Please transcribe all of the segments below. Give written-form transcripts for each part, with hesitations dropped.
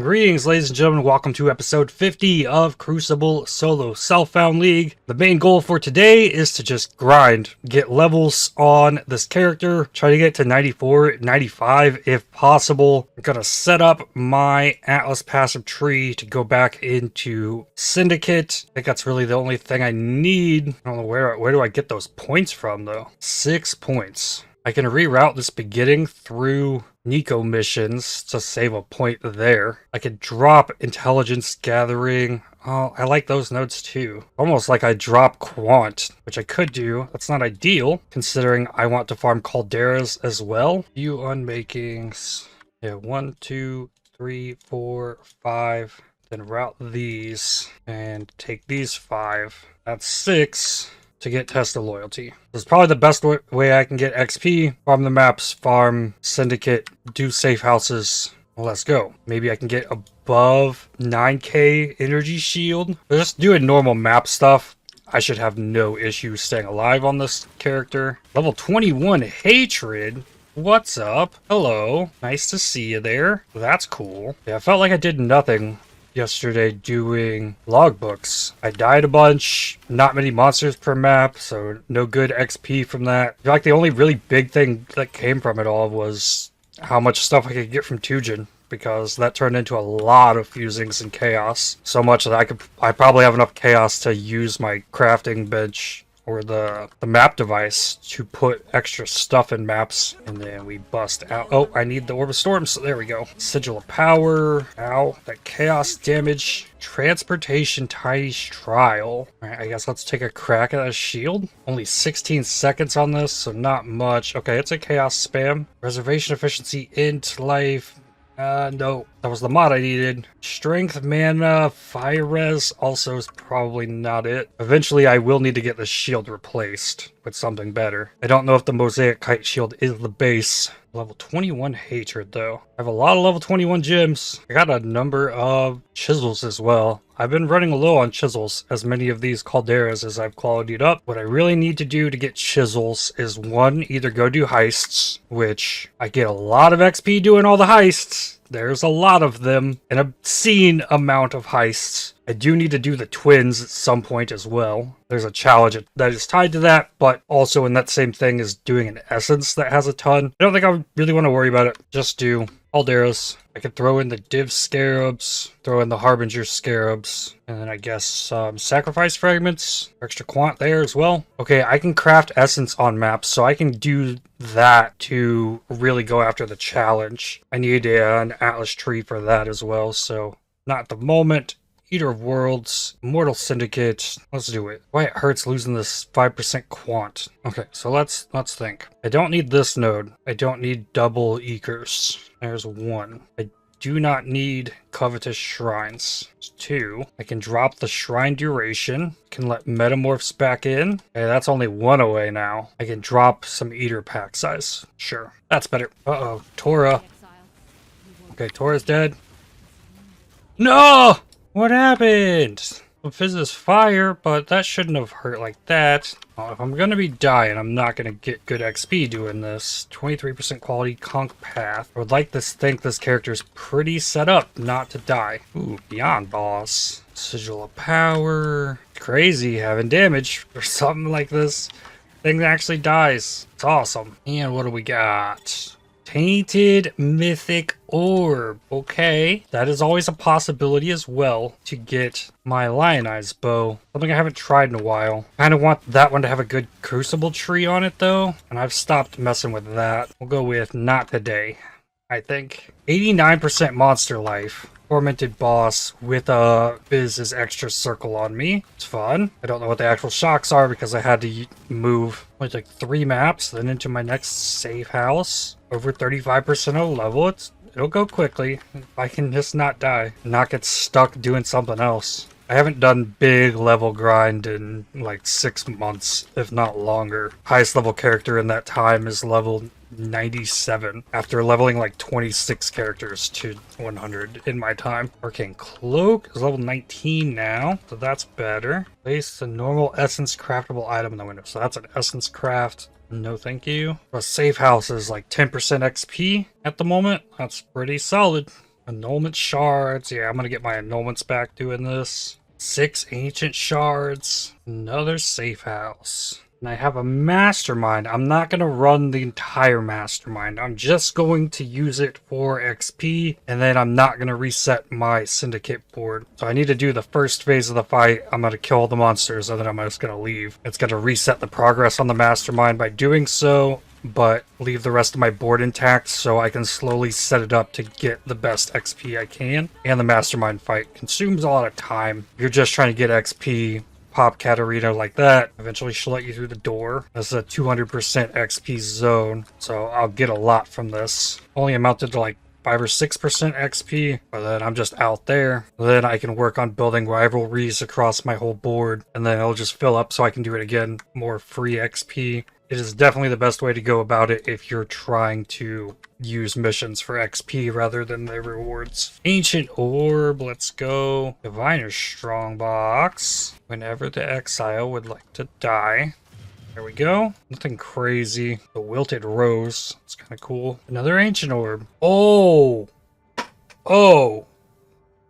Greetings, ladies and gentlemen. Welcome to episode 50 of Crucible Solo Self-Found League. The main goal for today is to just grind, get levels on this character, try to get to 94, 95 if possible. I'm gonna set up my Atlas passive tree to go back into Syndicate. I think that's really the only thing I need. I don't know where do I get those points from though? 6 points. I can reroute this beginning through Nico missions to save a point there. I could drop intelligence gathering. Oh, I like those nodes too. Almost like I drop quant, which I could do. That's not ideal, considering I want to farm calderas as well. Few unmakings. Yeah, 1, 2, 3, 4, 5. Then route these and take these 5. That's 6. To get tested loyalty. This is probably the best way I can get XP. Farm the maps, farm Syndicate, do safe houses. Well, let's go. Maybe I can get above 9k energy shield. But just doing normal map stuff, I should have no issue staying alive on this character. Level 21 hatred. What's up? Hello. Nice to see you there. That's cool. Yeah, I felt like I did nothing yesterday doing logbooks. I died a bunch, not many monsters per map, so no good XP from that. I feel like the only really big thing that came from it all was how much stuff I could get from Tujin, because that turned into a lot of fusings and chaos. So much that I probably have enough chaos to use my crafting bench or the map device to put extra stuff in maps, and then we bust out. Oh, I need the Orb of Storms, so there we go. Sigil of Power. Ow, that chaos damage. Transportation Tiny Trial. Alright, I guess let's take a crack at a shield. Only 16 seconds on this, so not much. Okay, it's a chaos spam. Reservation efficiency, int, life. No, that was the mod I needed. Strength, mana, fire res also is probably not it. Eventually, I will need to get the shield replaced with something better. I don't know if the Mosaic Kite Shield is the base. Level 21 hatred, though. I have a lot of level 21 gems. I got a number of chisels as well. I've been running low on chisels, as many of these calderas as I've qualityed up. What I really need to do to get chisels is, one, either go do heists, which I get a lot of XP doing all the heists. There's a lot of them, an obscene amount of heists. I do need to do the twins at some point as well. There's a challenge that is tied to that, but also in that same thing is doing an essence that has a ton. I don't think I really want to worry about it. Just do calderas. I could throw in the div scarabs, throw in the harbinger scarabs, and then I guess sacrifice fragments, extra quant there as well. Okay, I can craft essence on maps, so I can do that to really go after the challenge. I need an Atlas tree for that as well, so not at the moment. Eater of Worlds, Immortal Syndicate. Let's do it. Why it hurts losing this 5% quant. Okay, so let's think. I don't need this node. I don't need double Eekers. There's 1. I do not need Covetous Shrines. There's 2. I can drop the Shrine duration. Can let Metamorphs back in. Okay, that's only 1 away now. I can drop some Eater pack size. Sure. That's better. Uh-oh. Tora. Okay, Tora's dead. No! What happened? Fizz is fire, but that shouldn't have hurt like that. Oh, if I'm gonna be dying, I'm not gonna get good XP doing this. 23% quality conk path. I would like to think this character is pretty set up not to die. Ooh, beyond boss. Sigil of Power. Crazy having damage or something like this. Thing actually dies. It's awesome. And what do we got? Tainted Mythic Orb. Okay, that is always a possibility as well to get my Lionized Bow. Something I haven't tried in a while. Kind of want that one to have a good Crucible tree on it though, and I've stopped messing with that. We'll go with not today, I think. 89% monster life. Tormented boss with a Fizz's extra circle on me. It's fun. I don't know what the actual shocks are because I had to move like 3 maps, then into my next safe house. Over 35% of level. It'll go quickly if I can just not die, not get stuck doing something else. I haven't done big level grind in like 6 months, if not longer. Highest level character in that time is level 97 after leveling like 26 characters to 100 in my time. Arcane Cloak is level 19 now, so that's better. Place the normal essence craftable item in the window, so that's an essence craft. No thank you. A safe house is like 10% XP at the moment. That's pretty solid. Annulment shards. Yeah, I'm gonna get my annulments back doing this. 6 ancient shards. Another safe house. And I have a mastermind. I'm not going to run the entire mastermind. I'm just going to use it for XP, and then I'm not going to reset my syndicate board. So I need to do the first phase of the fight. I'm going to kill all the monsters, and then I'm just going to leave. It's going to reset the progress on the mastermind by doing so, but leave the rest of my board intact so I can slowly set it up to get the best XP I can. And the mastermind fight consumes a lot of time. You're just trying to get XP. Pop Katarina like that. Eventually she'll let you through the door. That's a 200% XP zone, so I'll get a lot from this. Only amounted to like 5 or 6% XP, but then I'm just out there. Then I can work on building rivalries across my whole board, and then it'll just fill up so I can do it again. More free XP. It is definitely the best way to go about it if you're trying to use missions for XP rather than the rewards. Ancient Orb, let's go. Diviner's Strongbox. Whenever the Exile would like to die. There we go. Nothing crazy. The Wilted Rose. It's kind of cool. Another Ancient Orb. Oh! Oh!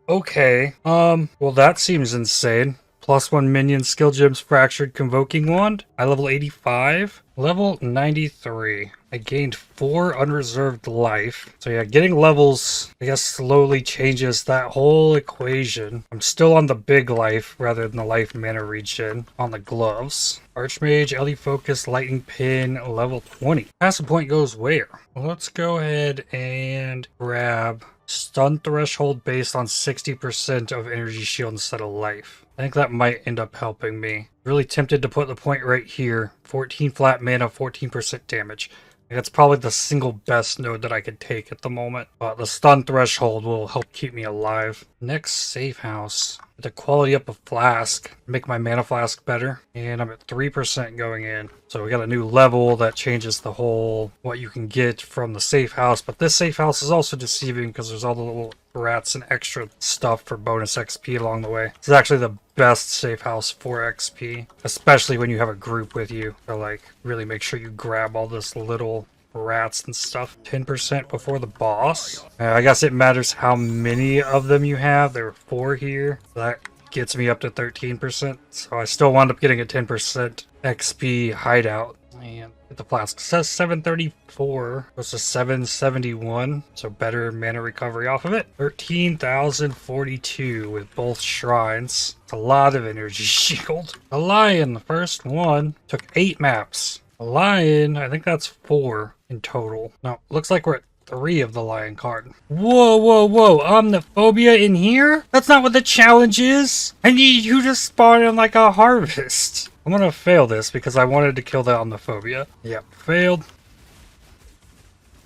Okay. Well that seems insane. +1 minion skill gems fractured convoking wand. I level 85. Level 93. I gained 4 unreserved life. So yeah, getting levels, I guess, slowly changes that whole equation. I'm still on the big life rather than the life mana regen on the gloves. Archmage, LE Focus, Lightning Pin, level 20. Passive point goes where? Well, let's go ahead and grab stun threshold based on 60% of energy shield instead of life. I think that might end up helping me. Really tempted to put the point right here. 14 flat mana, 14% damage. That's probably the single best node that I could take at the moment. But the stun threshold will help keep me alive. Next safe house. The quality up a flask. Make my mana flask better. And I'm at 3% going in. So we got a new level that changes the whole what you can get from the safe house. But this safe house is also deceiving because there's all the little rats and extra stuff for bonus XP along the way. This is actually the best safe house for XP. Especially when you have a group with you. So like really make sure you grab all this little rats and stuff. 10% before the boss. I guess it matters how many of them you have. There are 4 here. That gets me up to 13%. So I still wound up getting a 10% XP hideout. And the flask says 734 goes to 771. So better mana recovery off of it. 13,042 with both shrines. It's a lot of energy shield. A lion, the first one, took 8 maps. A lion, I think that's 4 in total. No, looks like we're at 3 of the lion card. Whoa, whoa, whoa. Omniphobia in here? That's not what the challenge is. I need you to spawn in like a harvest. I'm gonna fail this because I wanted to kill the Omniphobia. Yep, failed.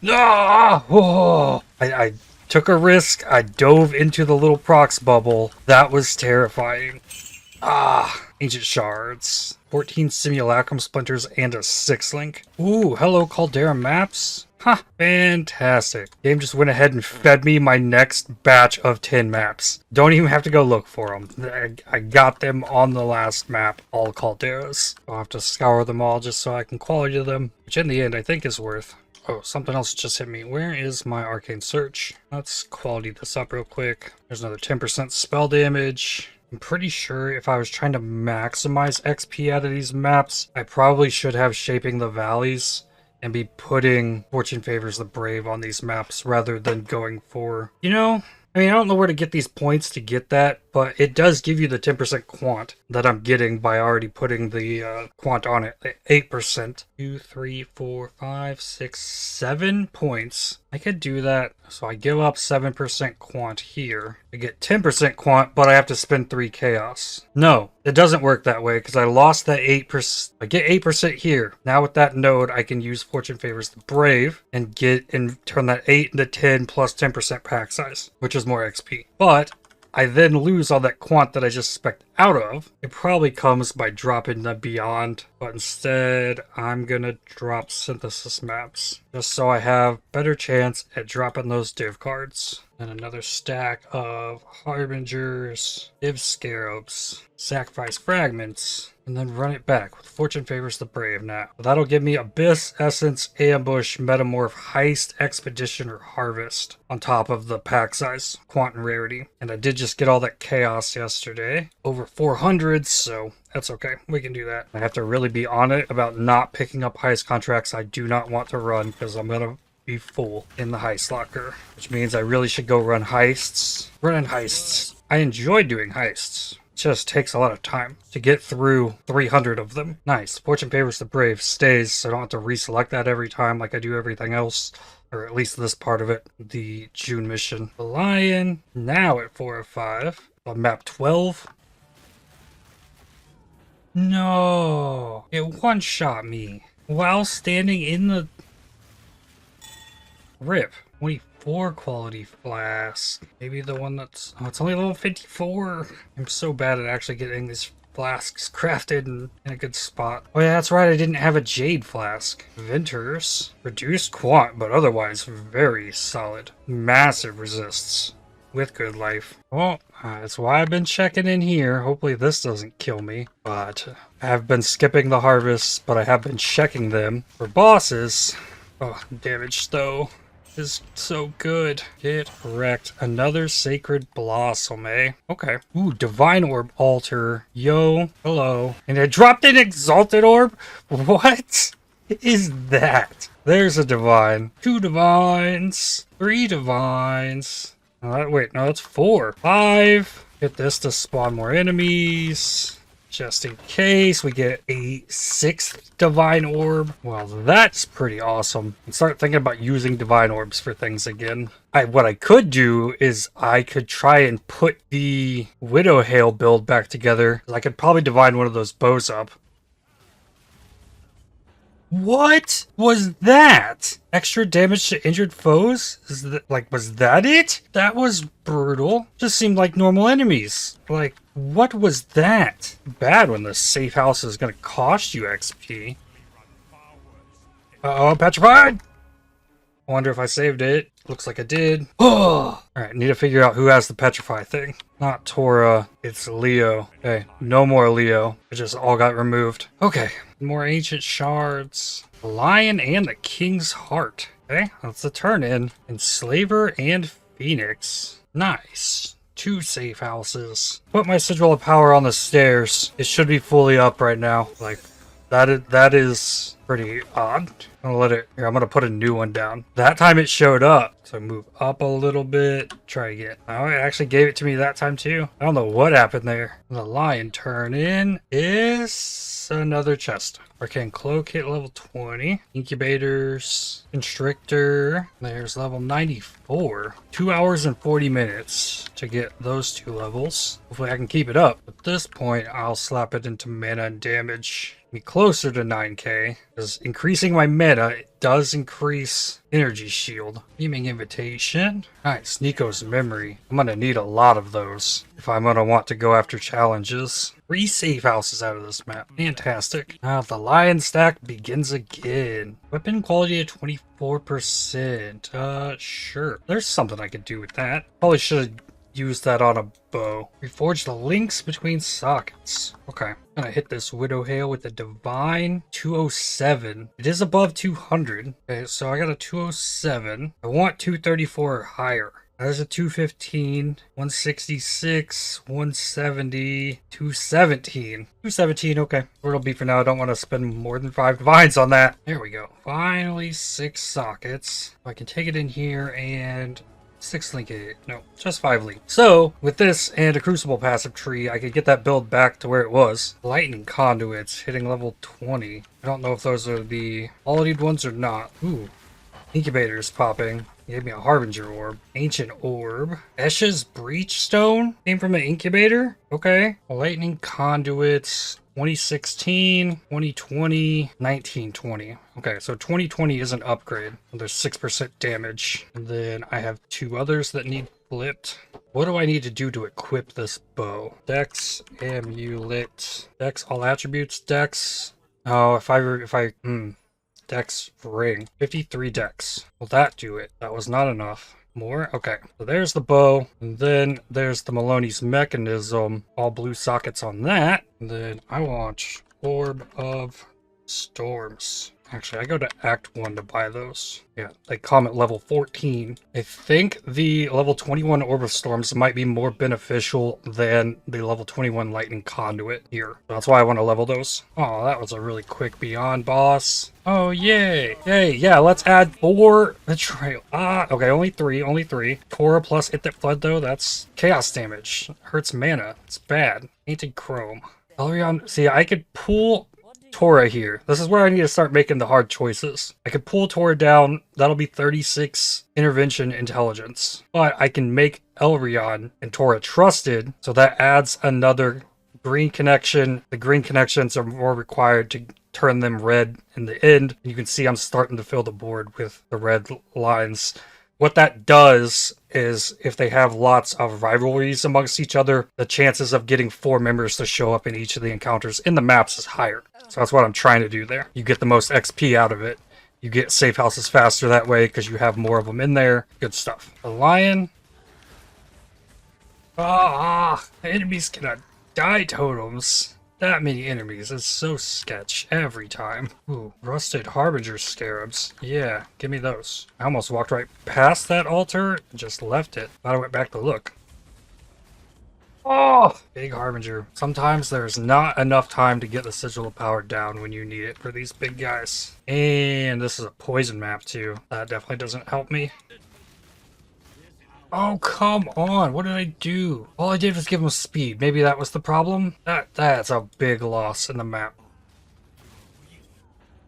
Ah! Whoa! I took a risk. I dove into the little prox bubble. That was terrifying. Ah! Ancient Shards. 14 Simulacrum Splinters and a 6-link. Ooh, hello Caldera maps. Ha! Fantastic. Game just went ahead and fed me my next batch of 10 maps. Don't even have to go look for them. I got them on the last map, all Calderas. I'll have to scour them all just so I can quality them, which in the end I think is worth. Oh, something else just hit me. Where is my Arcane Search? Let's quality this up real quick. There's another 10% spell damage. I'm pretty sure if I was trying to maximize XP out of these maps, I probably should have Shaping the Valleys and be putting Fortune Favors the Brave on these maps rather than going for, you know, I mean, I don't know where to get these points to get that, but it does give you the 10% quant that I'm getting by already putting the quant on it. 8%. 2, 3, 4, 5, 6, 7 points. I could do that. So I give up 7% quant here. I get 10% quant, but I have to spend 3 chaos. No, it doesn't work that way because I lost that 8%. I get 8% here. Now with that node, I can use Fortune Favors the Brave and turn that 8 into 10 plus 10% pack size, which is more XP. But I then lose all that quant that I just spec'd out of. It probably comes by dropping the Beyond But instead, I'm gonna drop synthesis maps, just so I have better chance at dropping those div cards. And another stack of harbingers, div scarabs, sacrifice fragments, and then run it back with fortune favors the brave now. That'll give me abyss, essence, ambush, metamorph, heist, expedition, or harvest on top of the pack size, quant and rarity. And I did just get all that chaos yesterday, over 400, so that's okay. We can do that. I have to really be on it about not picking up heist contracts I do not want to run, because I'm gonna be full in the heist locker, which means I really should go run heists. Running heists. I enjoy doing heists. It just takes a lot of time to get through 300 of them. Nice. Fortune favors the brave stays, so I don't have to reselect that every time like I do everything else. Or at least this part of it. The June mission. The lion, now at 4 of 5. On map 12. No. It one-shot me while standing in the... Rip. 24 quality flask. Maybe the one that's... Oh, it's only level 54. I'm so bad at actually getting these flasks crafted in a good spot. Oh yeah, that's right. I didn't have a jade flask. Venters. Reduced quant, but otherwise very solid. Massive resists. With good life. Well, that's why I've been checking in here. Hopefully this doesn't kill me. But I have been skipping the harvests, but I have been checking them. For bosses... Oh, damage though is so good. Get wrecked. Another sacred blossom, eh? Okay. Ooh, divine orb altar. Yo, hello. And I dropped an exalted orb? What is that? There's a divine. 2 divines. 3 divines. Wait, no, that's 4. 5. Get this to spawn more enemies. Just in case we get a 6th divine orb. Well, that's pretty awesome. And start thinking about using divine orbs for things again. What I could do is I could try and put the Widow Hail build back together. I could probably divine one of those bows up. What was that? Extra damage to injured foes? Was that it? That was brutal. Just seemed like normal enemies. Like, what was that? Bad when the safe house is gonna cost you XP. Uh-oh, petrified! I wonder if I saved it. Looks like I did. Oh! Alright, need to figure out who has the petrify thing. Not Tora, it's Leo. Okay, no more Leo. It just all got removed. Okay, more ancient shards. The lion and the king's heart. Okay, that's a turn in. Enslaver and Phoenix. Nice. 2 safe houses. Put my sigil of power on the stairs. It should be fully up right now. Like, that is pretty odd. I'm gonna let it here. I'm gonna put a new one down. That time it showed up, so move up a little bit. Try again. Oh, it actually gave it to me that time too. I don't know what happened there. The lion turn in is another chest. Arcane cloak hit level 20. Incubators, constrictor. There's level 94. 2 hours and 40 minutes to get those 2 levels. Hopefully I can keep it up. At this point, I'll slap it into mana and damage. Be closer to 9k, because increasing my meta, it does increase energy shield. Beaming invitation. Nice, Nico's memory. I'm gonna need a lot of those if I'm gonna want to go after challenges. 3 safe houses out of this map. Fantastic. Now the lion stack begins again. Weapon quality at 24%. Sure. There's something I could do with that. Probably should have used that on a bow. Reforge the links between sockets. Okay. I'm gonna hit this Widow Hail with the Divine 207. It is above 200. Okay, so I got a 207. I want 234 or higher. There's a 215, 166, 170, 217. 217, okay. Where it'll be for now. I don't want to spend more than 5 divines on that. There we go. Finally, 6 sockets. I can take it in here and 6 link it. No, just 5 link. So, with this and a Crucible passive tree, I could get that build back to where it was. Lightning conduits hitting level 20. I don't know if those are the qualityed ones or not. Ooh. Incubators popping. Gave me a Harbinger orb. Ancient orb. Esha's Breachstone came from an incubator. Okay. Lightning conduits. 2016, 2020, 1920. Okay, so 2020 is an upgrade. There's 6% damage. And then I have 2 others that need flipped. What do I need to do to equip this bow? Dex, amulet, Dex, all attributes, Dex, Oh, Dex ring. 53 dex. Will that do it? That was not enough. More? Okay. So there's the bow. And then there's the Maloney's mechanism. All blue sockets on that. And then I want Orb of Storms. Actually, I go to Act 1 to buy those. Yeah, they come at level 14. I think the level 21 Orb of Storms might be more beneficial than the level 21 Lightning Conduit here. That's why I want to level those. Oh, that was a really quick Beyond boss. Oh, yay. Yay, yeah, let's add 4 Betrayal. Okay, only 3. Tora plus Hit That Flood, though, that's chaos damage. Hurts mana. It's bad. Painted Chrome. Elrion, see, I could pull Tora here. This is where I need to start making the hard choices. I could pull Tora down. That'll be 36 intervention intelligence. But I can make Elrion and Tora trusted, so that adds another green connection. The green connections are more required to turn them red in the end. You can see I'm starting to fill the board with the red lines. What that does is if they have lots of rivalries amongst each other, the chances of getting 4 members to show up in each of the encounters in the maps is higher. So that's what I'm trying to do there. You get the most XP out of it. You get safe houses faster that way because you have more of them in there. Good stuff. The lion. Enemies cannot die totems. That many enemies is so sketch every time. Ooh, rusted harbinger scarabs. Yeah, give me those. I almost walked right past that altar and just left it. Thought I went back to look. Oh, big harbinger. Sometimes there's not enough time to get the sigil of power down when you need it for these big guys. And this is a poison map too. That definitely doesn't help me. Oh, come on. What did I do? All I did was give him speed. Maybe that was the problem? That's a big loss in the map.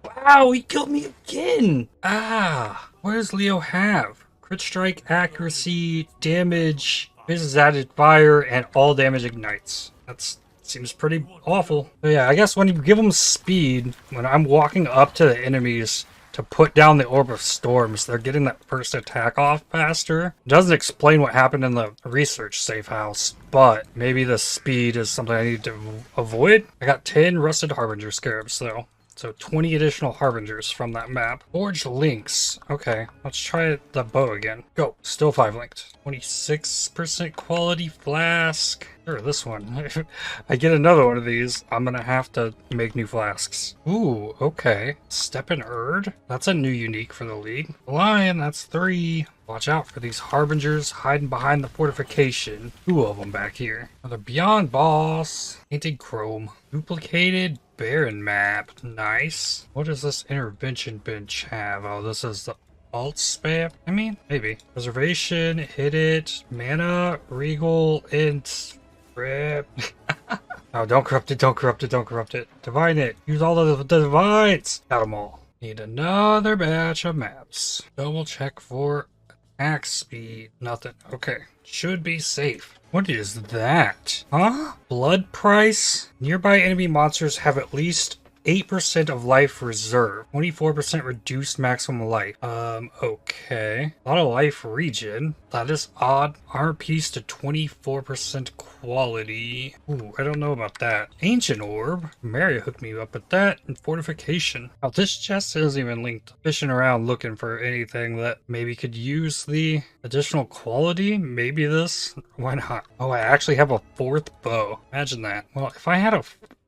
Wow, he killed me again. What does Leo have? Crit strike, accuracy, damage, business added fire, and all damage ignites. That seems pretty awful. But yeah, I guess when you give him speed, when I'm walking up to the enemies to put down the Orb of Storms, they're getting that first attack off faster. It doesn't explain what happened in the research safe house, but maybe the speed is something I need to avoid. I got 10 Rusted Harbinger Scarabs though. So 20 additional Harbingers from that map. Forge links. Okay, let's try the bow again. Go. Still 5 linked. 26% quality flask. Sure, this one. I get another one of these, I'm gonna have to make new flasks. Ooh, okay. Steppen Erd. That's a new unique for the league. Lion, that's 3. Watch out for these Harbingers hiding behind the fortification. 2 of them back here. Another Beyond boss. Painted Chrome. Duplicated Baron map. Nice. What does this intervention bench have? Oh, this is the alt spam? I mean, maybe. Preservation, hit it, mana, regal, int, rip. Oh, don't corrupt it, don't corrupt it, don't corrupt it. Divine it. Use all of the divines. Got them all. Need another batch of maps. Double check for attack speed. Nothing. Okay. Should be safe. What is that? Huh? Blood price? Nearby enemy monsters have at least 8% of life reserve. 24% reduced maximum life. Okay. A lot of life regen. That is odd. Armor piece to 24% quality. Ooh, I don't know about that. Ancient Orb. Mary hooked me up with that. And Fortification. Oh, this chest isn't even linked. Fishing around looking for anything that maybe could use the additional quality. Maybe this. Why not? Oh, I actually have a 4th bow. Imagine that. Well, if I had a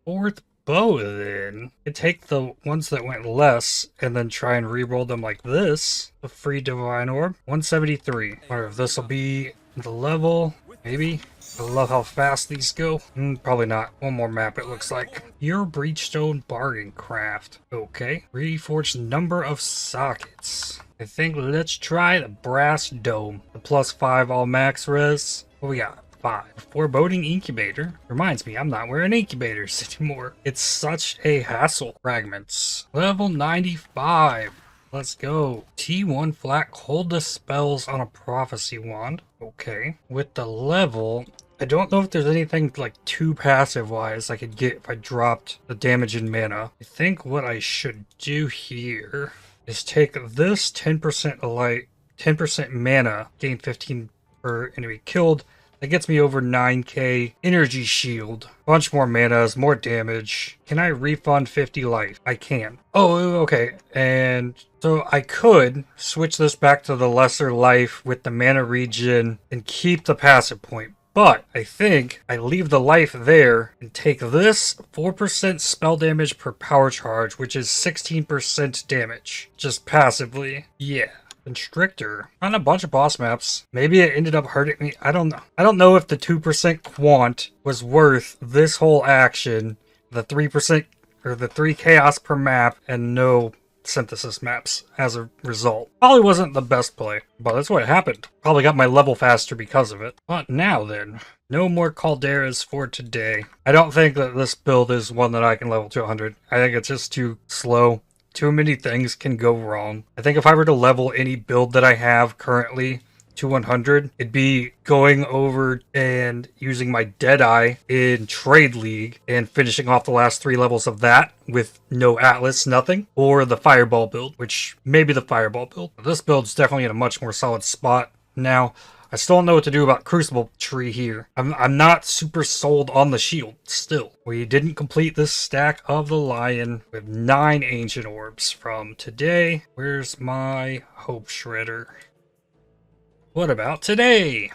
4th bow, then I could take the ones that went less and then try and re-roll them like this. A free divine orb. 173. Wonder if this will be the level. Maybe. I love how fast these go. Probably not. One more map, it looks like. Your Breachstone Bargain Craft. Okay. Reforged number of sockets. I think let's try the Brass Dome. The +5 all max res. What we got? 5. Foreboding Incubator. Reminds me, I'm not wearing incubators anymore. It's such a hassle. Fragments. Level 95. Let's go. T1 flat. Hold the spells on a prophecy wand. Okay. With the level, I don't know if there's anything like too passive wise I could get if I dropped the damage in mana. I think what I should do here is take this 10% light, 10% mana, gain 15 per enemy killed. That gets me over 9k. Energy shield. Bunch more manas, more damage. Can I refund 50 life? I can. Oh, okay. And so I could switch this back to the lesser life with the mana regen and keep the passive point. But I think I leave the life there and take this 4% spell damage per power charge, which is 16% damage. Just passively. Yeah. Constrictor on a bunch of boss maps. Maybe it ended up hurting me. I don't know. I don't know if the 2% quant was worth this whole action, the 3% or the 3 chaos per map, and no synthesis maps as a result. Probably wasn't the best play, but that's what happened. Probably got my level faster because of it. But now then, no more calderas for today. I don't think that this build is one that I can level to 100. I think it's just too slow. Too many things can go wrong. I think if I were to level any build that I have currently to 100, it'd be going over and using my Deadeye in Trade League and finishing off the last 3 levels of that with no Atlas, nothing, or the Fireball build, which maybe the Fireball build. This build's definitely in a much more solid spot now. I still don't know what to do about Crucible Tree here. I'm not super sold on the shield still. We didn't complete this stack of the Lion with 9 Ancient Orbs from today. Where's my Hope Shredder? What about today?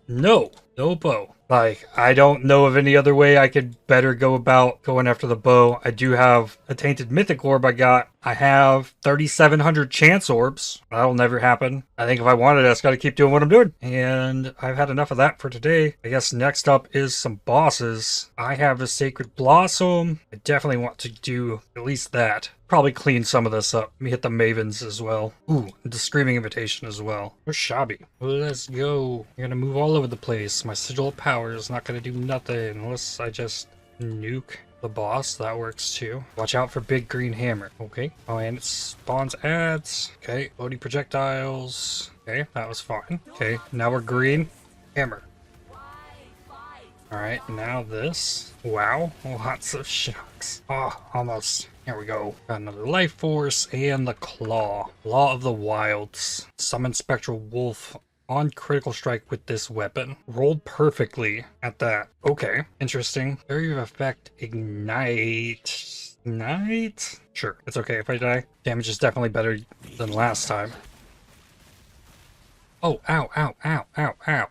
No bow. Like, I don't know of any other way I could better go about going after the bow. I do have a Tainted Mythic Orb I have 3,700 Chance Orbs. That'll never happen. I think if I wanted it, I just gotta keep doing what I'm doing. And I've had enough of that for today. I guess next up is some bosses. I have a Sacred Blossom. I definitely want to do at least that. Probably clean some of this up. Let me hit the Mavens as well. Ooh, the Screaming Invitation as well. Where's Shabby? Let's go. I'm gonna move all over the place. My Sigil of Power is not gonna do nothing unless I just nuke the boss. That works too. Watch out for Big Green Hammer. Okay. Oh, and it spawns ads. Okay. Loading projectiles. Okay, that was fine. Okay, now we're green. Hammer. Alright, now this. Wow, lots of shocks. Oh, almost. Here we go. Got another Life Force and the Claw. Law of the Wilds. Summon Spectral Wolf on critical strike with this weapon. Rolled perfectly at that. Okay, interesting. Area of Effect Ignite. Ignite? Sure, it's okay if I die. Damage is definitely better than last time. Oh, ow, ow, ow, ow, ow.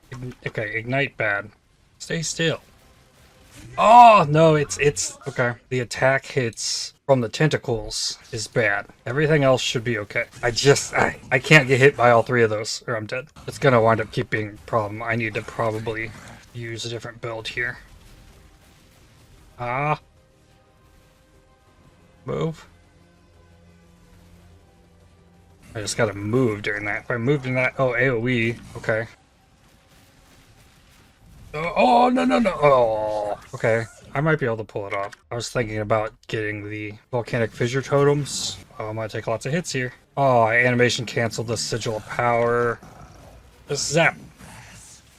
Okay, Ignite bad. Stay still. Oh, no, it's okay. The attack hits from the tentacles is bad. Everything else should be okay. I can't get hit by all 3 of those or I'm dead. It's gonna wind up keep being a problem. I need to probably use a different build here. Move. I just gotta move during that. If I moved in that, oh, AoE, okay. Oh, no. Oh, okay. I might be able to pull it off. I was thinking about getting the Volcanic Fissure Totems. Oh, I might take lots of hits here. Oh, I animation canceled the Sigil of Power. Just zap.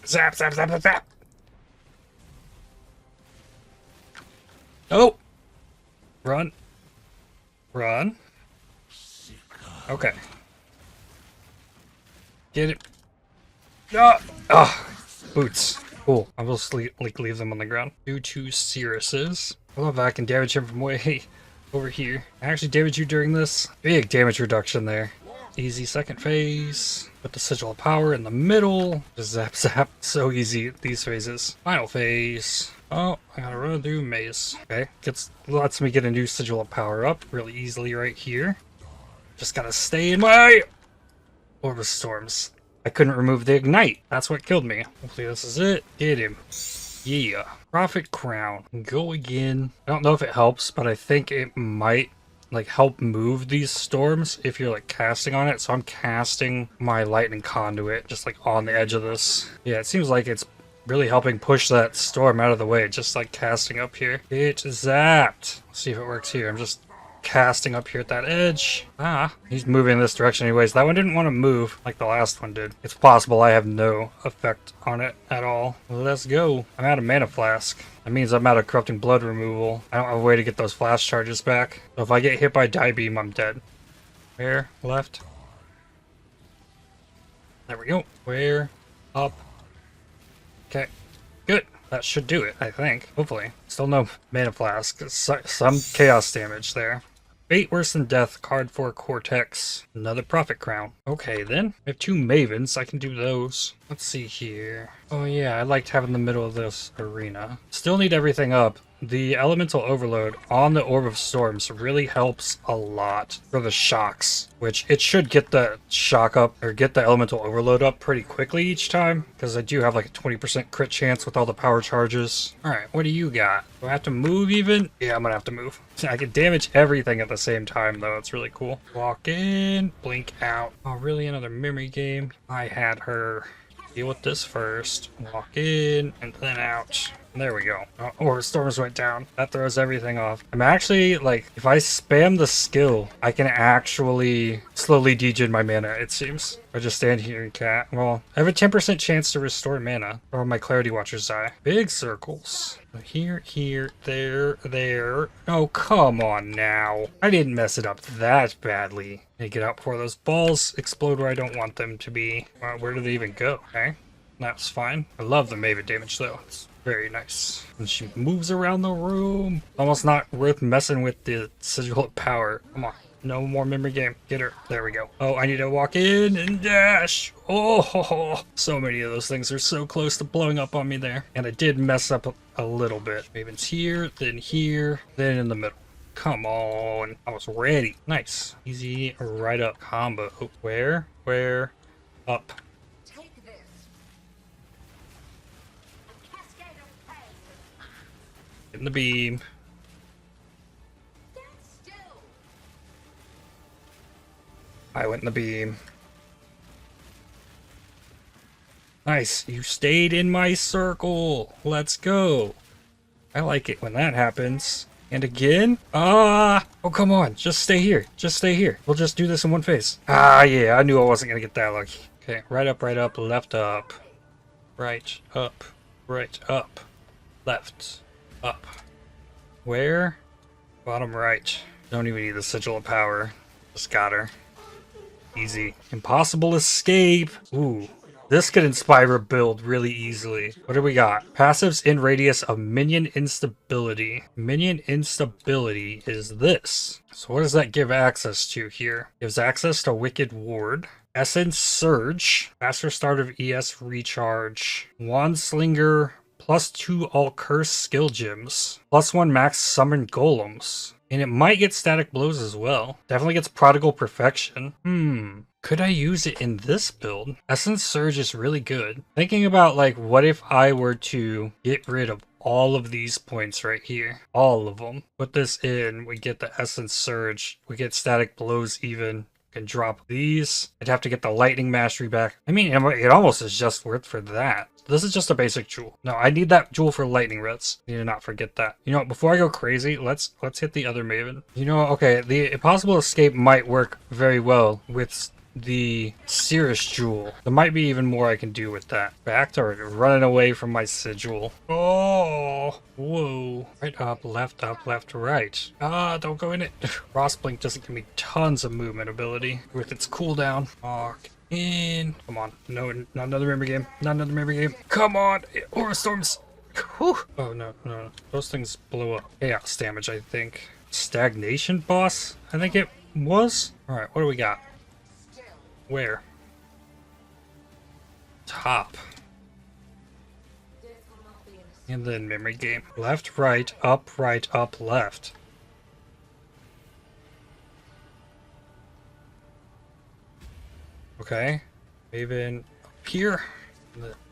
Zap, zap, zap, zap, zap. Oh! Run. Run. Okay. Get it. Ah! Boots. Cool. I will leave them on the ground. Do 2 Cirruses. I love that I can damage him from way over here. I actually damage you during this. Big damage reduction there. Easy second phase. Put the Sigil of Power in the middle. Just zap zap. So easy these phases. Final phase. Oh, I gotta run through maze. Okay. Lets me get a new Sigil of Power up really easily right here. Just gotta stay in my Orb of Storms. I couldn't remove the Ignite. That's what killed me. Hopefully this is it. Get him. Yeah. Prophet Crown. Go again. I don't know if it helps, but I think it might like help move these storms if you're like casting on it. So I'm casting my Lightning Conduit just like on the edge of this. Yeah, it seems like it's really helping push that storm out of the way. Just like casting up here. It's zapped. Let's see if it works here. I'm just casting up here at that edge. He's moving in this direction anyways. That one didn't want to move like the last one did. It's possible I have no effect on it at all. Let's go. I'm out of mana flask. That means I'm out of corrupting blood removal. I don't have a way to get those flash charges back. So if I get hit by Die Beam, I'm dead. Where? Left. There we go. Where? Up. Okay. Good. That should do it, I think. Hopefully. Still no mana flask. Some chaos damage there. Fate Worse Than Death, card for Cortex. Another Prophet Crown. Okay, then. I have 2 Mavens. I can do those. Let's see here. Oh yeah, I liked having the middle of this arena. Still need everything up. The Elemental Overload on the Orb of Storms really helps a lot for the shocks, which it should get the shock up, or get the Elemental Overload up pretty quickly each time, because I do have like a 20% crit chance with all the power charges. Alright, what do you got? Do I have to move even? Yeah, I'm gonna have to move. I can damage everything at the same time though, it's really cool. Walk in, blink out. Oh really, another memory game? I had her. Deal with this first. Walk in, and then out. There we go. Or storms went down. That throws everything off. I'm actually, like, if I spam the skill, I can actually slowly degen my mana, it seems. I just stand here and cat. Well, I have a 10% chance to restore mana, or my Clarity Watchers die. Big circles. Here, here, there. Oh, come on now. I didn't mess it up that badly. I get out before those balls explode where I don't want them to be. Where do they even go? Okay. That's fine. I love the Maven damage, though. It's very nice. And she moves around the room. Almost not worth messing with the Sigil of Power. Come on. No more memory game. Get her. There we go. Oh, I need to walk in and dash. Oh, so many of those things are so close to blowing up on me there. And I did mess up a little bit. Maven's here, then in the middle. Come on. I was ready. Nice. Easy right up combo. Where? Up. In the beam. I went in the beam. Nice. You stayed in my circle. Let's go. I like it when that happens. And again? Oh, come on. Just stay here. Just stay here. We'll just do this in one phase. Yeah. I knew I wasn't going to get that lucky. Okay. Right up, left up. Right up, left up. Where? Bottom right. Don't even need the Sigil of Power. Just got her. Easy. Impossible escape. Ooh. This could inspire a build really easily. What do we got? Passives in radius of minion instability. Minion instability is this. So what does that give access to here? Gives access to Wicked Ward. Essence Surge. Faster start of ES recharge. Wand Slinger. +2 all curse skill gems. +1 max summon golems. And it might get static blows as well. Definitely gets prodigal perfection. Could I use it in this build? Essence Surge is really good. Thinking about like, what if I were to get rid of all of these points right here? All of them. Put this in, we get the Essence Surge. We get static blows even. Can drop these. I'd have to get the lightning mastery back. I mean, it almost is just worth for that. This is just a basic jewel. No, I need that jewel for lightning reds. Need to not forget that. You know, before I go crazy, let's hit the other Maven. You know, okay, the impossible escape might work very well with the Cirrus jewel. There might be even more I can do with that. Back to running away from my sigil. Oh, whoa. Right up, left, right. Don't go in it. Frostblink doesn't give me tons of movement ability with its cooldown. Walk in. Come on. No, not another memory game. Not another memory game. Come on. Aura Storms. Whew. Oh, no. Those things blow up. Chaos damage, I think. Stagnation boss, I think it was. All right, what do we got? Where? Top. And then memory game. Left, right, up, left. Okay. Maven up here.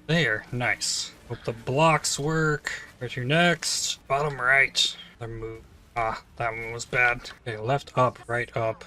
There. Nice. Hope the blocks work. Where to next? Bottom right. Another move. That one was bad. Okay, left, up, right, up.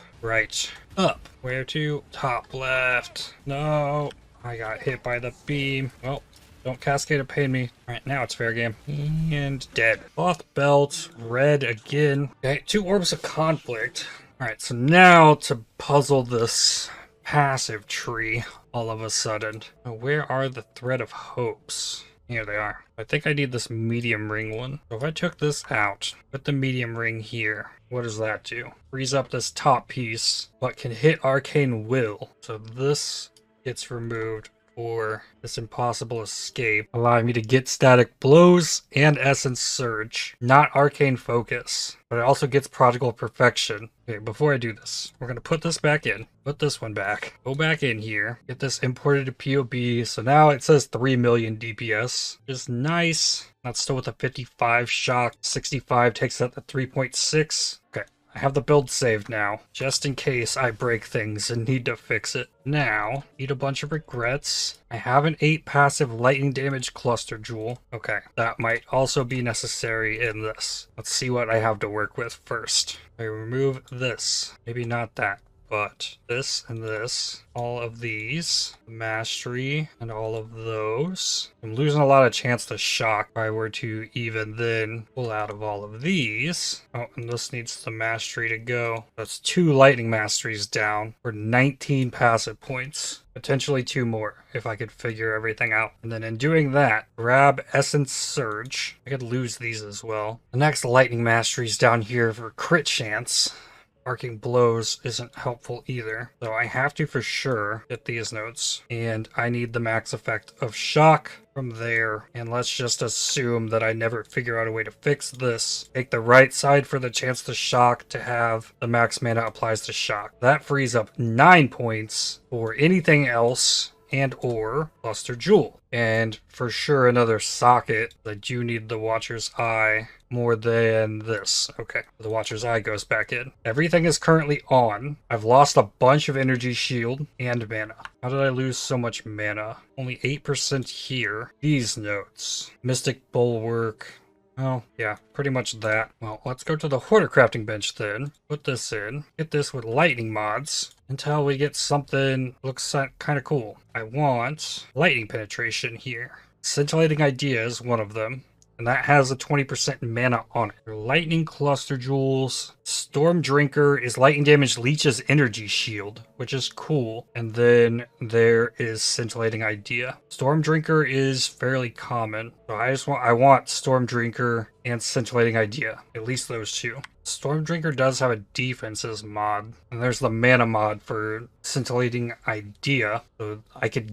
Where to? Top left. No. I got hit by the beam. Well, don't cascade of pain me. Alright, now it's fair game. And dead. Cloth belt. Red again. Okay, 2 orbs of conflict. Alright, so now to puzzle this passive tree all of a sudden. Now, where are the thread of hopes? Here they are. I think I need this medium ring one. So if I took this out, put the medium ring here, what does that do? Frees up this top piece, but can hit Arcane Will. So this gets removed for this impossible escape, allowing me to get static blows and essence surge, not arcane focus, but it also gets prodigal perfection. Okay, before I do this, we're gonna put this back in, put this one back, go back in here, get this imported to POB. So now it says 3 million DPS, which is nice. That's still with a 55 shock, 65 takes that to 3.6. Okay. I have the build saved now, just in case I break things and need to fix it. Now, need a bunch of regrets. I have an 8 passive lightning damage cluster jewel. Okay, that might also be necessary in this. Let's see what I have to work with first. I remove this, maybe not that, but this and this, all of these, mastery, and all of those. I'm losing a lot of chance to shock if I were to even then pull out of all of these. Oh, and this needs the mastery to go. That's 2 lightning masteries down for 19 passive points. Potentially 2 more if I could figure everything out. And then in doing that, grab Essence Surge. I could lose these as well. The next lightning masteries down here for crit chance. Arcing blows isn't helpful either, so I have to for sure get these notes, and I need the max effect of shock from there. And let's just assume that I never figure out a way to fix this. Take the right side for the chance to shock to have the max mana applies to shock. That frees up 9 points for anything else and or cluster jewel, and for sure another socket. I do need the Watcher's Eye more than this. Okay, the Watcher's Eye goes back in. Everything is currently on. I've lost a bunch of energy shield and mana. How did I lose so much mana? Only 8% here. These notes, Mystic Bulwark. Oh, yeah, pretty much that. Well, let's go to the Hoarder crafting bench then. Put this in. Get this with lightning mods until we get something looks kind of cool. I want lightning penetration here. Scintillating Idea is one of them, and that has a 20% mana on it. Lightning cluster jewels. Storm Drinker is lightning damage leeches energy shield, which is cool. And then there is Scintillating Idea. Storm Drinker is fairly common, so I want Storm Drinker and Scintillating Idea, at least those 2. Storm Drinker does have a defenses mod, and there's the mana mod for Scintillating Idea, so I could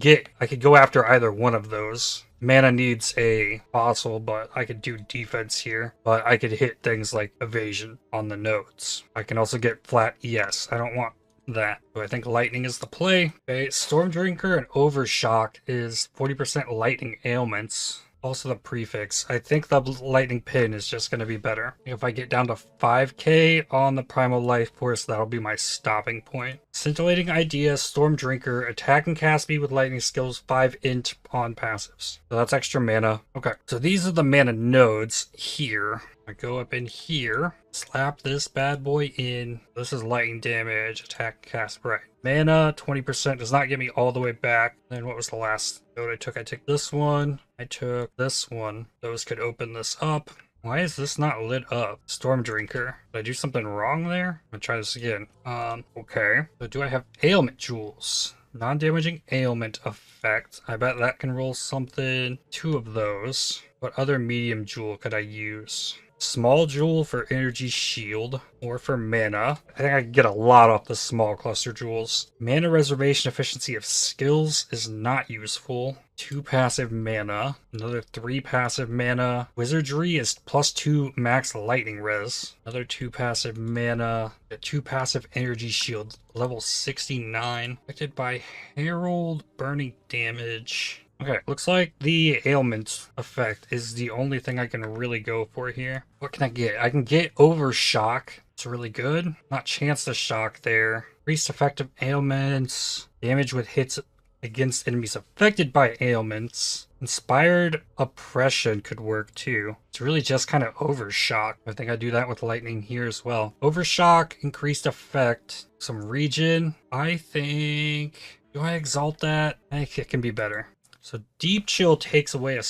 go after either one of those. Mana needs a fossil, but I could do defense here. But I could hit things like evasion on the nodes. I can also get flat ES. I don't want that. So I think lightning is the play. Okay, Storm Drinker and Overshock is 40% lightning ailments. Also the prefix. I think the lightning pin is just going to be better. If I get down to 5k on the primal life force, that'll be my stopping point. Scintillating Idea, Storm Drinker, attack and cast speed with lightning skills, 5 int on passives. So that's extra mana. Okay, so these are the mana nodes here. I go up in here, slap this bad boy in. This is lightning damage, attack, cast, right. Mana, 20% does not get me all the way back. Then what was the last node I took? I took this one. I took this one. Those could open this up. Why is this not lit up? Storm Drinker. Did I do something wrong there? I'm gonna try this again. Okay. So do I have ailment jewels? Non-damaging ailment effect. I bet that can roll something. 2 of those. What other medium jewel could I use? Small jewel for energy shield or for mana. I think I can get a lot off the small cluster jewels. Mana reservation efficiency of skills is not useful. 2 passive mana, another 3 passive mana. Wizardry is +2 max lightning res. Another 2 passive mana, a 2 passive energy shield, level 69. Affected by Herald, burning damage. Okay, looks like the ailment effect is the only thing I can really go for here. What can I get? I can get Overshock. It's really good. Not chance to shock there. Increased effective ailments. Damage with hits against enemies affected by ailments. Inspired Oppression could work too. It's really just kind of Overshock. I think I do that with lightning here as well. Overshock, increased effect, some regen. I think... Do I exalt that? I think it can be better. So Deep Chill takes away a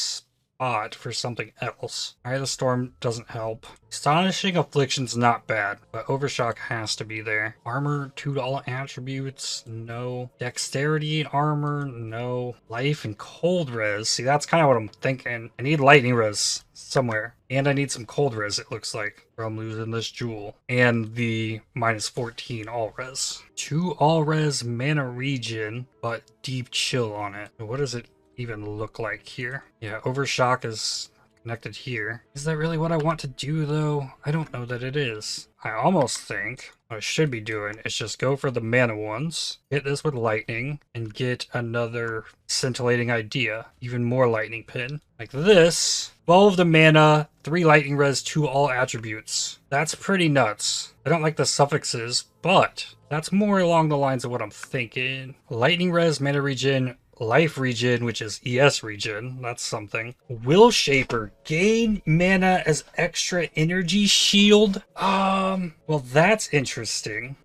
odd for something else. Eye of the Storm doesn't help. Astonishing Affliction's not bad, but Overshock has to be there. Armor, $2 attributes, no. Dexterity and armor, no. Life and cold res. See, that's kind of what I'm thinking. I need lightning res somewhere. And I need some cold res, it looks like, or I'm losing this jewel. And the -14 all res. 2 all res mana regen, but deep chill on it. What does it even look like here? Yeah, Overshock is connected here. Is that really what I want to do though? I don't know that it is. I almost think what I should be doing is just go for the mana ones, hit this with lightning, and get another scintillating idea. Even more lightning pin. Like this. 12 the mana, 3 lightning res, 2 all attributes. That's pretty nuts. I don't like the suffixes, but that's more along the lines of what I'm thinking. Lightning res, mana regen, life regen, which is ES regen. That's something. Will Shaper, gain mana as extra energy shield. Well, that's interesting.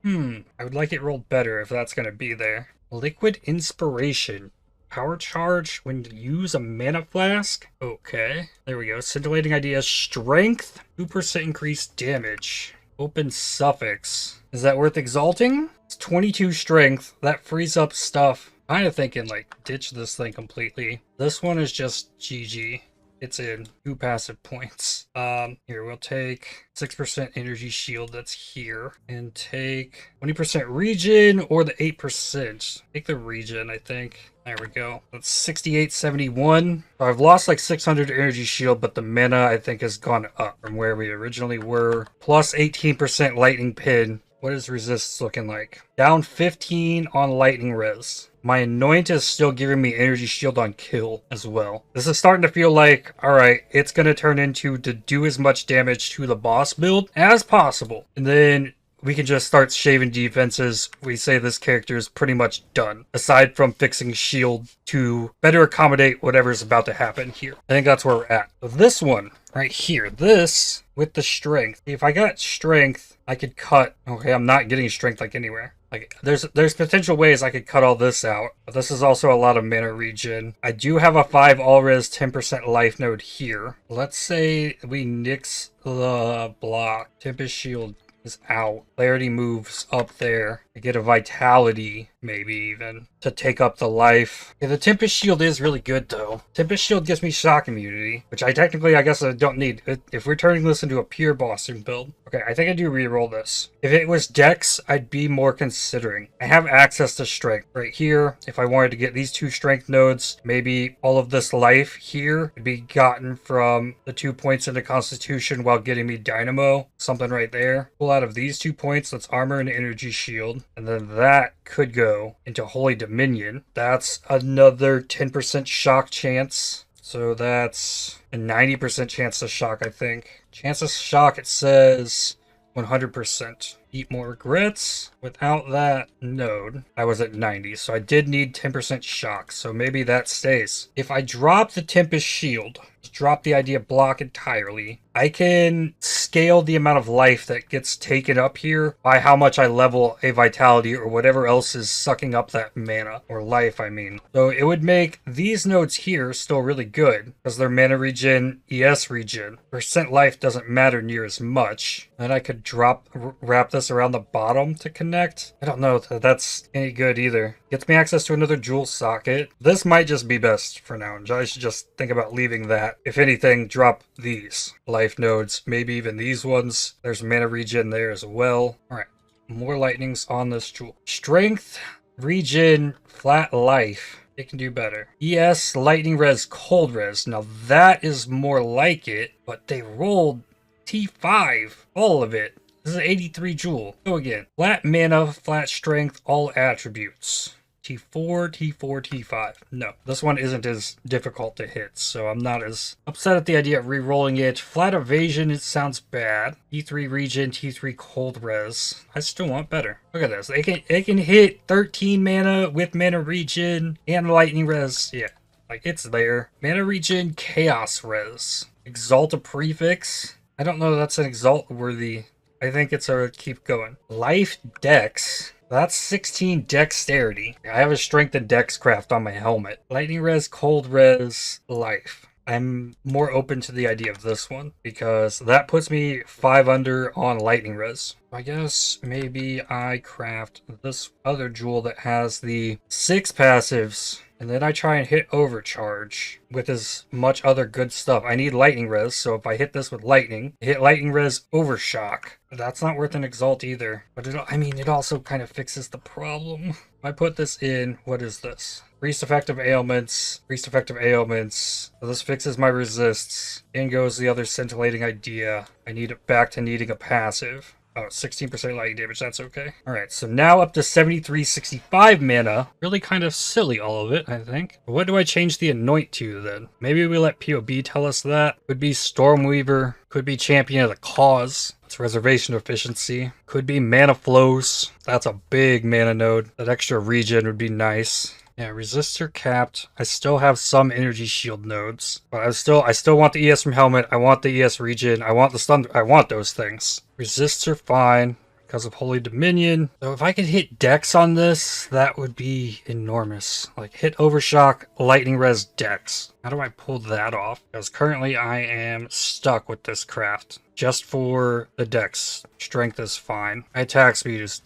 I would like it rolled better if that's going to be there. Liquid Inspiration. Power charge when you use a mana flask. Okay, there we go. Scintillating idea. Strength, 2% increased damage. Open suffix. Is that worth exalting? It's 22 strength. That frees up stuff. Kind of thinking like ditch this thing completely. This one is just GG. It's in 2 passive points. Here we'll take 6% energy shield that's here and take 20% regen or the 8%. Take the regen, I think. There we go. That's 6871. So I've lost like 600 energy shield, but the mana I think has gone up from where we originally were. Plus 18% lightning pin. What is resists looking like? Down 15 on lightning res. My anoint is still giving me energy shield on kill as well. This is starting to feel like, alright, it's going to turn into to do as much damage to the boss build as possible. And then we can just start shaving defenses. We say this character is pretty much done. Aside from fixing shield to better accommodate whatever's about to happen here. I think that's where we're at. This one right here, this with the strength. If I got strength, I could cut. Okay, I'm not getting strength like anywhere. Like there's potential ways I could cut all this out, but this is also a lot of mana regen. I do have a 5 all res 10% life node here. Let's say we nix the block. Tempest shield is out. Clarity moves up there. I get a vitality, maybe even, to take up the life. Yeah, the Tempest Shield is really good, though. Tempest Shield gives me shock immunity, which I technically, I guess I don't need. If we're turning this into a pure bossing build. Okay, I think I do reroll this. If it was Dex, I'd be more considering. I have access to Strength right here. If I wanted to get these 2 Strength nodes, maybe all of this life here would be gotten from the 2 points into Constitution while getting me Dynamo. Something right there. Pull out of these 2 points, that's Armor and Energy Shield. And then that could go into Holy Dominion. That's another 10% shock chance. So that's a 90% chance to shock, I think. Chance of shock, it says 100%. Eat more regrets. Without that node, I was at 90, so I did need 10% shock, so maybe that stays. If I drop the Tempest Shield, drop the idea block entirely, I can scale the amount of life that gets taken up here by how much I level a vitality or whatever else is sucking up that mana, or life, I mean. So it would make these nodes here still really good, because they're mana regen, ES regen. Percent life doesn't matter near as much. Then I could wrap this around the bottom to connect. I don't know if that's any good either. Gets me access to another jewel socket. This might just be best for now. I should just think about leaving that. If anything, drop these life nodes. Maybe even these ones. There's mana regen there as well. Alright, more lightnings on this jewel. Strength, regen, flat life. It can do better. ES, lightning res, cold res. Now that is more like it, but they rolled T5, all of it. This is 83 jewel. Go again. Flat mana, flat strength, all attributes. T4, T4, T5. No, this one isn't as difficult to hit, so I'm not as upset at the idea of re-rolling it. Flat evasion, it sounds bad. T3 regen, T3 cold res. I still want better. Look at this. They can hit 13 mana with mana regen and lightning res. Yeah, like it's there. Mana regen, chaos res. Exalt a prefix. I don't know if that's an exalt worthy. I think it's a keep going. Life dex. That's 16 dexterity. I have a strength and dex craft on my helmet. Lightning res, cold res, life. I'm more open to the idea of this one because that puts me 5 under on lightning res. I guess maybe I craft this other jewel that has the 6 passives, and then I try and hit overcharge with as much other good stuff. I need lightning res, so if I hit this with lightning, hit lightning res overshock. That's not worth an exalt either. But it also kind of fixes the problem. If I put this in, what is this? Increased effective ailments, increased effective ailments. So this fixes my resists. In goes the other scintillating idea. I need it back to needing a passive. Oh, 16% lightning damage, that's okay. Alright, so now up to 7365 mana. Really kind of silly, all of it, I think. What do I change the anoint to, then? Maybe we let POB tell us that. Could be Stormweaver. Could be Champion of the Cause. It's reservation efficiency. Could be Mana Flows. That's a big mana node. That extra regen would be nice. Yeah, resistor capped. I still have some energy shield nodes, but I still want the ES from helmet. I want the ES regen. I want the stun. I want those things. Resistor fine because of Holy Dominion. So if I could hit Dex on this, that would be enormous. Like hit Overshock, Lightning Res, Dex. How do I pull that off? Because currently I am stuck with this craft. Just for the Dex. Strength is fine. My attack speed is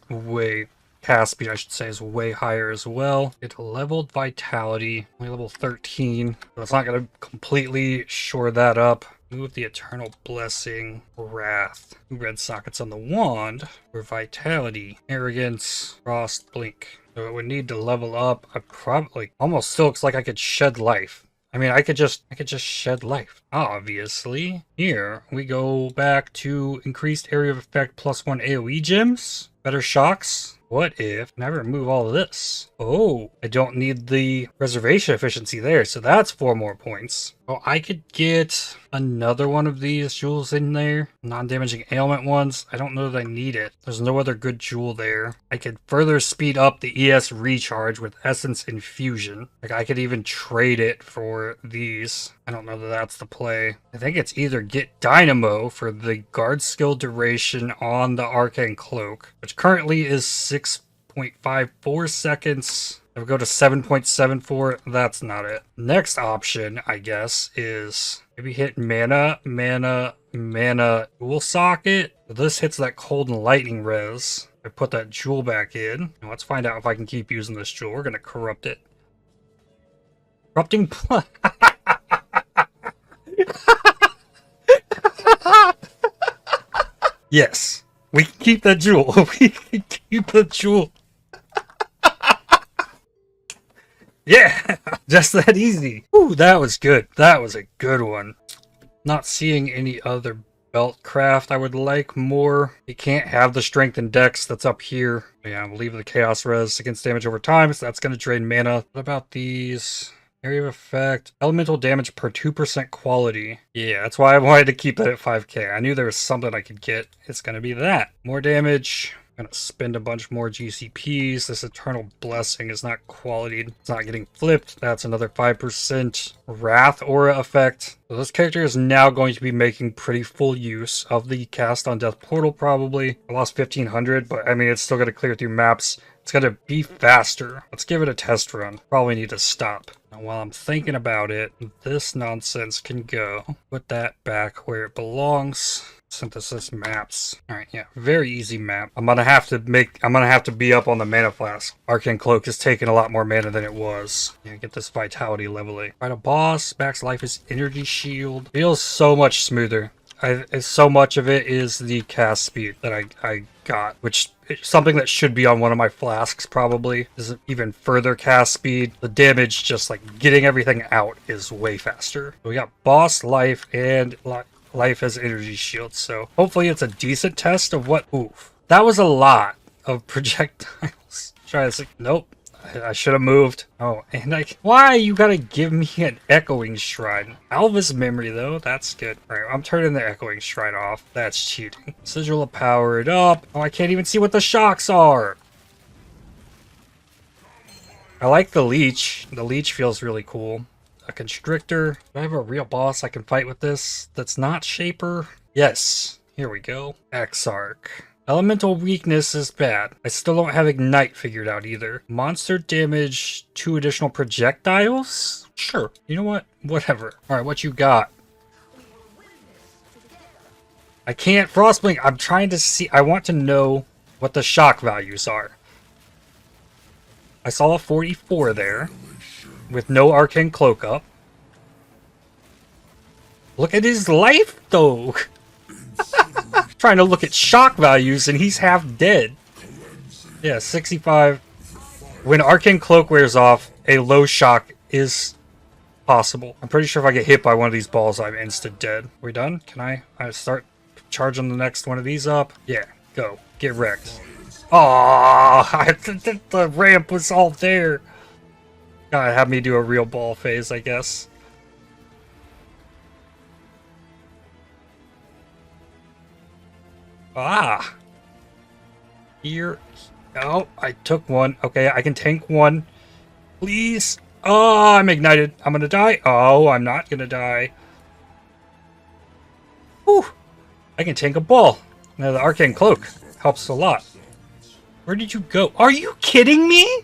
cast speed, I should say, is way higher as well. It leveled vitality, only level 13. So it's not going to completely shore that up. Move the Eternal Blessing, Wrath. 2 red sockets on the wand for vitality, arrogance, frost, blink. So it would need to level up. I probably almost still looks like I could shed life. I mean, I could just shed life. Obviously, here we go back to increased area of effect +1 AoE gems, better shocks. What if I remove all of this? Oh, I don't need the reservation efficiency there, so that's 4 more points. Well, I could get another one of these jewels in there. Non-damaging ailment ones. I don't know that I need it. There's no other good jewel there. I could further speed up the ES recharge with Essence Infusion. Like, I could even trade it for these. I don't know that that's the play. I think it's either get Dynamo for the guard skill duration on the Arcane Cloak, which currently is 6.54 seconds. If we go to 7.74, that's not it. Next option, I guess, is maybe hit mana, dual socket. This hits that cold and lightning res. I put that jewel back in. Now let's find out if I can keep using this jewel. We're gonna corrupt it. Corrupting Yes, we can keep that jewel. We can keep the jewel. Yeah, just that easy. Ooh, that was good. That was a good one. Not seeing any other belt craft I would like more. You can't have the strength and dex that's up here. Yeah, I'll leave the chaos res against damage over time, so that's going to drain mana. What about these? Area of effect, elemental damage per 2% quality. Yeah, that's why I wanted to keep it at 5k. I knew there was something I could get. It's going to be that. More damage. I'm going to spend a bunch more GCPs. This Eternal Blessing is not qualityed. It's not getting flipped. That's another 5%. Wrath aura effect. So this character is now going to be making pretty full use of the cast on Death Portal probably. I lost 1500, but I mean, it's still going to clear through maps. It's going to be faster. Let's give it a test run. Probably need to stop. Now, while I'm thinking about it, this nonsense can go. Put that back where it belongs. Synthesis maps. Alright, yeah, very easy map. I'm gonna have to be up on the mana flask. Arcane Cloak is taking a lot more mana than it was. Yeah, get this vitality leveling. Fight a boss, max life is energy shield. Feels so much smoother. So much of it is the cast speed that I got, which is something that should be on one of my flasks probably. Is even further cast speed. The damage, just like getting everything out, is way faster. We got boss life and life as energy shield, so hopefully it's a decent test of what. Oof, that was a lot of projectiles. Try this. Nope. I should have moved. Oh, and why you gotta give me an Echoing Shrine? Alva's memory, though, that's good. Alright, I'm turning the Echoing Shrine off. That's cheating. Sigil will power it up. Oh, I can't even see what the shocks are. I like the Leech. The Leech feels really cool. A Constrictor. Do I have a real boss I can fight with this that's not Shaper? Yes. Here we go. Exarch. Elemental weakness is bad. I still don't have Ignite figured out either. Monster damage, 2 additional projectiles? Sure. You know what? Whatever. Alright, what you got? I can't Frostblink. I'm trying to see. I want to know what the shock values are. I saw a 44 there with no Arcane Cloak up. Look at his life, though. Trying to look at shock values, and he's half dead. Yeah, 65. When Arcane Cloak wears off, a low shock is possible. I'm pretty sure if I get hit by one of these balls, I'm instant dead. We done? Can I start charging the next one of these up? Yeah, go. Get wrecked. Aww, the ramp was all there. Gotta have me do a real ball phase, I guess. Ah! Here. Oh, I took one. Okay, I can tank one. Please. Oh, I'm ignited. I'm gonna die. Oh, I'm not gonna die. Whew. I can tank a ball. Now the Arcane Cloak helps a lot. Where did you go? Are you kidding me?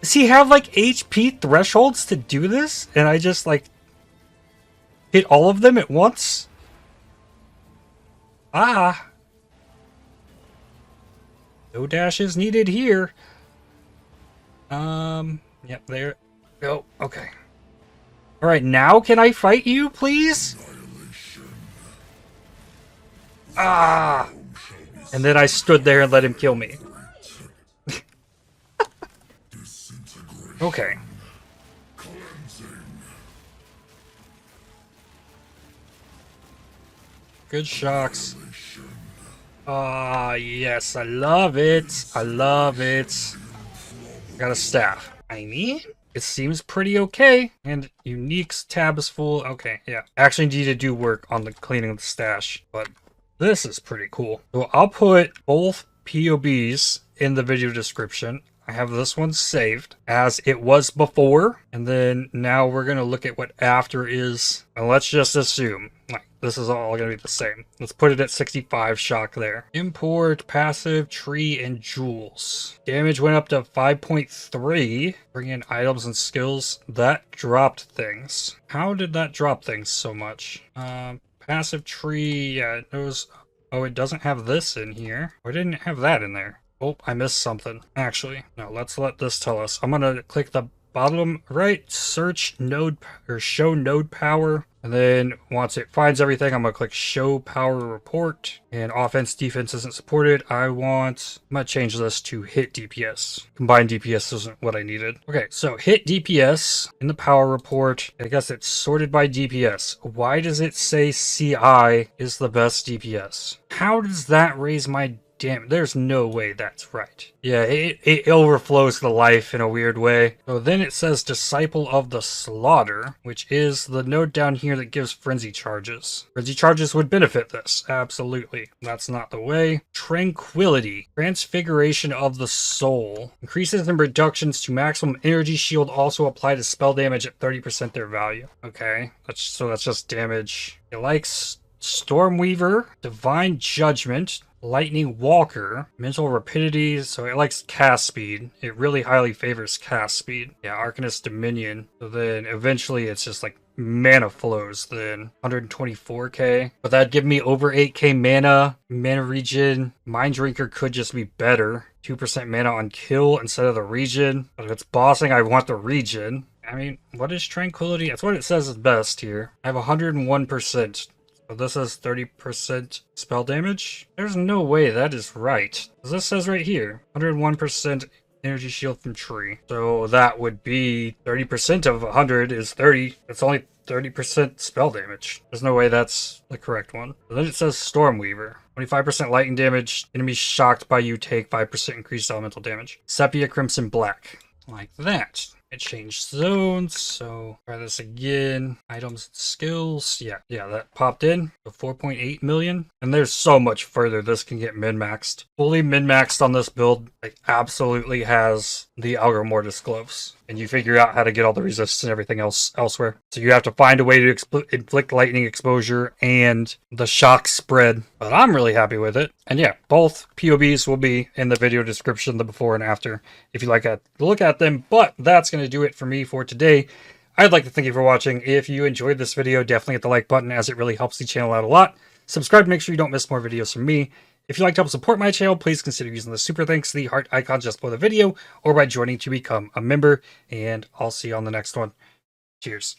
Does he have like HP thresholds to do this? And I just like hit all of them at once? Ah. No dashes needed here. Yep, there. Go. Okay. Alright, now can I fight you, please? Ah! And then I stood there and let him kill me. Okay. Good shocks. Ah, yes, I love it. I love it. Got a staff. I mean, it seems pretty okay. And uniques tab is full. Okay, yeah. Actually need to do work on the cleaning of the stash, but this is pretty cool. So I'll put both POBs in the video description. I have this one saved as it was before. And then now we're going to look at what after is. And let's just assume like this is all going to be the same. Let's put it at 65 shock there. Import, passive, tree, and jewels. Damage went up to 5.3. Bring in items and skills. That dropped things. How did that drop things so much? Passive tree, yeah, it knows. Oh, it doesn't have this in here. Why didn't it have that in there? Oh, I missed something. Actually, no, let's let this tell us. I'm gonna click the bottom right, search node or show node power. And then once it finds everything, I'm gonna click show power report. And offense, defense isn't supported. I'm gonna change this to hit DPS. Combined DPS isn't what I needed. Okay, so hit DPS in the power report. I guess it's sorted by DPS. Why does it say CI is the best DPS? How does that raise my damn, there's no way that's right. Yeah, it overflows the life in a weird way. So then it says Disciple of the Slaughter, which is the node down here that gives frenzy charges. Frenzy charges would benefit this, absolutely. That's not the way. Tranquility, Transfiguration of the Soul. Increases and reductions to maximum energy shield also apply to spell damage at 30% their value. Okay, that's just damage. It likes Stormweaver, Divine Judgment, Lightning Walker, Mental Rapidity, so it likes cast speed. It really highly favors cast speed. Yeah, Arcanist Dominion. So then eventually it's just like mana flows then. 124k. But that'd give me over 8k mana. Mana regen. Mind Drinker could just be better. 2% mana on kill instead of the regen. But if it's bossing, I want the regen. I mean, what is Tranquility? That's what it says is best here. I have 101%. So this is 30% spell damage? There's no way that is right. This says right here, 101% energy shield from tree. So that would be 30% of 100 is 30. It's only 30% spell damage. There's no way that's the correct one. But then it says Stormweaver. 25% lightning damage. Enemies shocked by you take 5% increased elemental damage. Sepia Crimson Black. Like that. It changed zones, so try this again. Items and skills. Yeah, that popped in. So 4.8 million. And there's so much further this can get min-maxed. Fully min-maxed on this build, like, absolutely has the Algor Mortis gloves. and you figure out how to get all the resists and everything else elsewhere. So you have to find a way to inflict lightning exposure and the shock spread. But I'm really happy with it. And yeah, both POBs will be in the video description, the before and after, if you like to look at them. But that's going to do it for me for today. I'd like to thank you for watching. If you enjoyed this video, definitely hit the like button, as it really helps the channel out a lot. Subscribe to make sure you don't miss more videos from me. If you'd like to help support my channel, please consider using the super thanks, the heart icon just below the video, or by joining to become a member. And I'll see you on the next one. Cheers.